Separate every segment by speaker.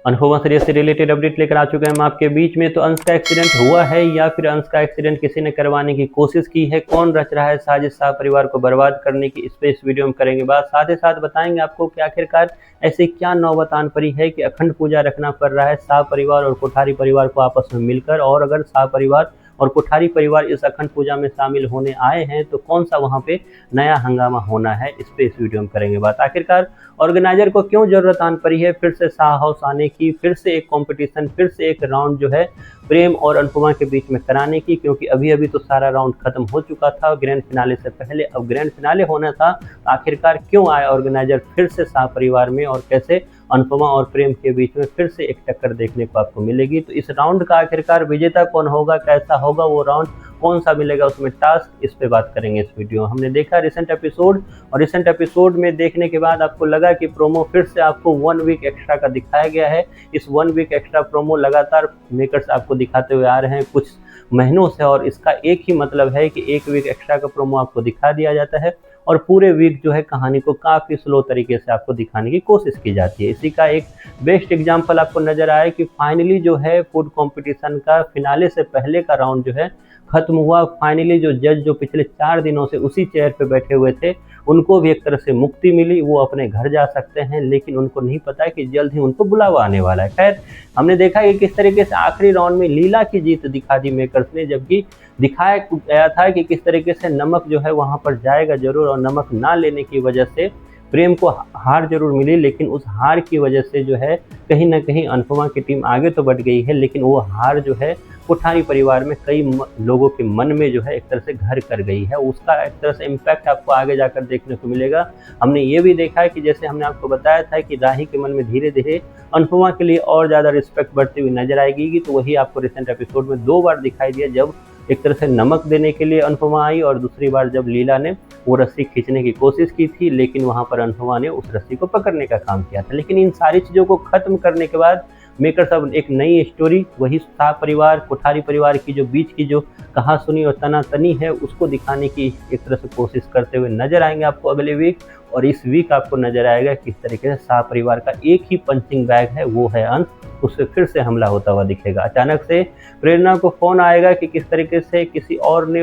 Speaker 1: Anupama serial से related update लेकर आ चुके हैं हम आपके बीच में। तो अंश का एक्सीडेंट हुआ है या फिर अंश का एक्सीडेंट किसी ने करवाने की कोशिश की है, कौन रच रहा है साजिश शाह परिवार को बर्बाद करने की, इस पे इस वीडियो में करेंगे बात। साथ ही साथ बताएंगे आपको कि आखिरकार ऐसी क्या नौबत आन पड़ी है कि अखंड पूजा रखना पड़ रहा है शाह परिवार और कोठारी परिवार को आपस में मिलकर। और अगर शाह परिवार और कोठारी परिवार इस अखंड पूजा में शामिल होने आए हैं तो कौन सा वहां पे नया हंगामा होना है, इस पे इस वीडियो में करेंगे बात। आखिरकार ऑर्गेनाइजर को क्यों जरूरत आन पड़ी है फिर से शाह हाउस आने की, फिर से एक कंपटीशन, फिर से एक राउंड जो है प्रेम और अनुपमा के बीच में कराने की, क्योंकि अभी अभी तो सारा राउंड खत्म हो चुका था ग्रैंड फिनाले से पहले। अब ग्रैंड फिनाले होना था, आखिरकार क्यों आए ऑर्गेनाइजर फिर से शाह परिवार में और कैसे अनुपमा और प्रेम के बीच में फिर से एक टक्कर देखने को आपको मिलेगी। तो इस राउंड का आखिरकार विजेता कौन होगा, कैसा होगा वो राउंड, कौन सा मिलेगा उसमें टास्क, इस पे बात करेंगे इस वीडियो। हमने देखा रिसेंट एपिसोड और रिसेंट एपिसोड में देखने के बाद आपको लगा कि प्रोमो फिर से आपको 1 वीक एक्स्ट्रा का दिखाया गया है। इस 1 वीक एक्स्ट्रा प्रोमो लगातार मेकर्स आपको दिखाते हुए आ रहे हैं कुछ महीनों से, और इसका एक ही मतलब है कि 1 वीक एक्स्ट्रा का प्रोमो आपको दिखा दिया जाता है और पूरे वीक जो है कहानी को काफ़ी स्लो तरीके से आपको दिखाने की कोशिश की जाती है। इसी का एक बेस्ट एग्जांपल आपको नजर आया कि फाइनली जो है फूड कंपटीशन का फिनाले से पहले का राउंड जो है खत्म हुआ। फाइनली जो जज जो पिछले 4 दिनों से उसी चेयर पे बैठे हुए थे उनको भी एक तरह से मुक्ति मिली, वो अपने घर जा सकते हैं, लेकिन उनको नहीं पता है कि जल्द ही उनको बुलावा आने वाला है। खैर, हमने देखा कि किस तरीके से आखिरी राउंड में लीला की जीत दिखा दी मेकर्स ने, जबकि दिखाया गया था कि किस तरीके से नमक जो है वहां पर जाएगा जरूर, और नमक ना लेने की वजह से प्रेम को हार जरूर मिली, लेकिन उस हार की वजह से जो है कहीं ना कहीं अनुपमा की टीम आगे तो बढ़ गई है, लेकिन वो हार जो है कोठारी परिवार में कई लोगों के मन में जो है एक तरह से घर कर गई है। उसका एक तरह से इम्पैक्ट आपको आगे जाकर देखने को मिलेगा। हमने ये भी देखा है कि जैसे हमने आपको बताया था कि राही के मन में धीरे धीरे अनुपमा के लिए और ज़्यादा रिस्पेक्ट बढ़ती हुई नजर आएगी, तो वही आपको रिसेंट एपिसोड में 2 बार दिखाई दिया, जब एक तरह से नमक देने के लिए अनुपमा आई और दूसरी बार जब लीला ने वो रस्सी खींचने की कोशिश की थी, लेकिन वहां पर अनुपमा ने उस रस्सी को पकड़ने का काम किया था। लेकिन इन सारी चीज़ों को खत्म करने के बाद मेकर्स अब एक नई स्टोरी, वही शाह परिवार कोठारी परिवार की जो बीच की जो कहासुनी और तनातनी है उसको दिखाने की एक तरह से कोशिश करते हुए नजर आएंगे आपको अगले वीक। और इस वीक आपको नजर आएगा किस तरीके से शाह परिवार का एक ही पंचिंग बैग है, वो है अंश, उससे फिर से हमला होता हुआ दिखेगा। अचानक से प्रेरणा को फोन आएगा कि किस तरीके से किसी और ने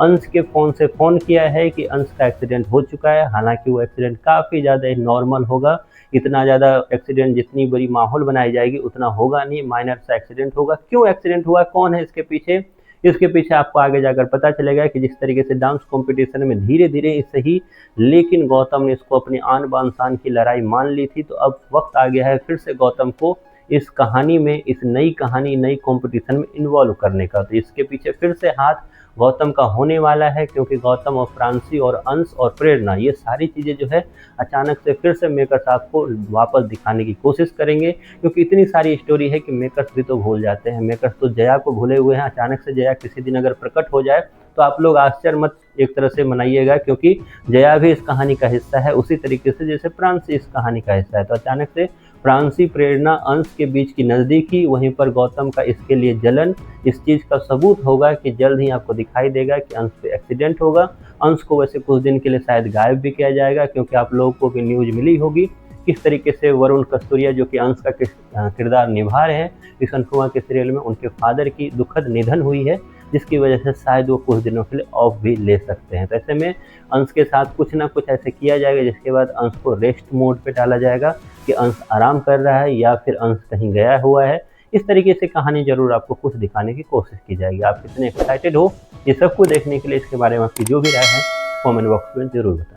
Speaker 1: अंश के फ़ोन से फ़ोन किया है कि अंश का एक्सीडेंट हो चुका है। हालांकि वो एक्सीडेंट काफ़ी ज़्यादा नॉर्मल होगा, इतना ज़्यादा एक्सीडेंट जितनी बड़ी माहौल बनाई जाएगी उतना होगा नहीं, माइनर सा एक्सीडेंट होगा। क्यों एक्सीडेंट हुआ, कौन है इसके पीछे, इसके पीछे आपको आगे जाकर पता चलेगा कि जिस तरीके से डांस कंपटीशन में धीरे धीरे सही, लेकिन गौतम ने इसको अपनी आन बान शान की लड़ाई मान ली थी, तो अब वक्त आ गया है फिर से गौतम को इस कहानी में, इस नई कहानी नई कंपटीशन में इन्वॉल्व करने का। तो इसके पीछे फिर से हाथ गौतम का होने वाला है, क्योंकि गौतम और फ्रांसी और अंश और प्रेरणा ये सारी चीज़ें जो है अचानक से फिर से मेकर्स आपको वापस दिखाने की कोशिश करेंगे, क्योंकि इतनी सारी स्टोरी है कि मेकर्स भी तो भूल जाते हैं। मेकर्स तो जया को भूले हुए हैं। अचानक से जया किसी दिन अगर प्रकट हो जाए तो आप लोग आश्चर्य मत एक तरह से मनाइएगा, क्योंकि जया भी इस कहानी का हिस्सा है उसी तरीके से जैसे फ्रांसी इस कहानी का हिस्सा है। तो अचानक से फ्रांसी प्रेरणा अंश के बीच की नज़दीकी, वहीं पर गौतम का इसके लिए जलन, इस चीज़ का सबूत होगा कि जल्द ही आपको दिखाई देगा कि अंश पे एक्सीडेंट होगा। अंश को वैसे कुछ दिन के लिए शायद गायब भी किया जाएगा, क्योंकि आप लोगों को भी न्यूज़ मिली होगी किस तरीके से वरुण कस्तूरिया जो कि अंश का किरदार निभा रहे हैं इस अनुपमा के सीरियल में, उनके फादर की दुखद निधन हुई है, जिसकी वजह से शायद वो कुछ दिनों के लिए ऑफ भी ले सकते हैं। तो ऐसे में अंश के साथ कुछ ना कुछ ऐसे किया जाएगा जिसके बाद अंश को रेस्ट मोड पे डाला जाएगा कि अंश आराम कर रहा है या फिर अंश कहीं गया हुआ है। इस तरीके से कहानी जरूर आपको कुछ दिखाने की कोशिश की जाएगी। आप कितने एक्साइटेड हो ये सब को देखने के लिए, इसके बारे में आपकी जो भी राय है कमेंट बॉक्स में जरूर बताएं।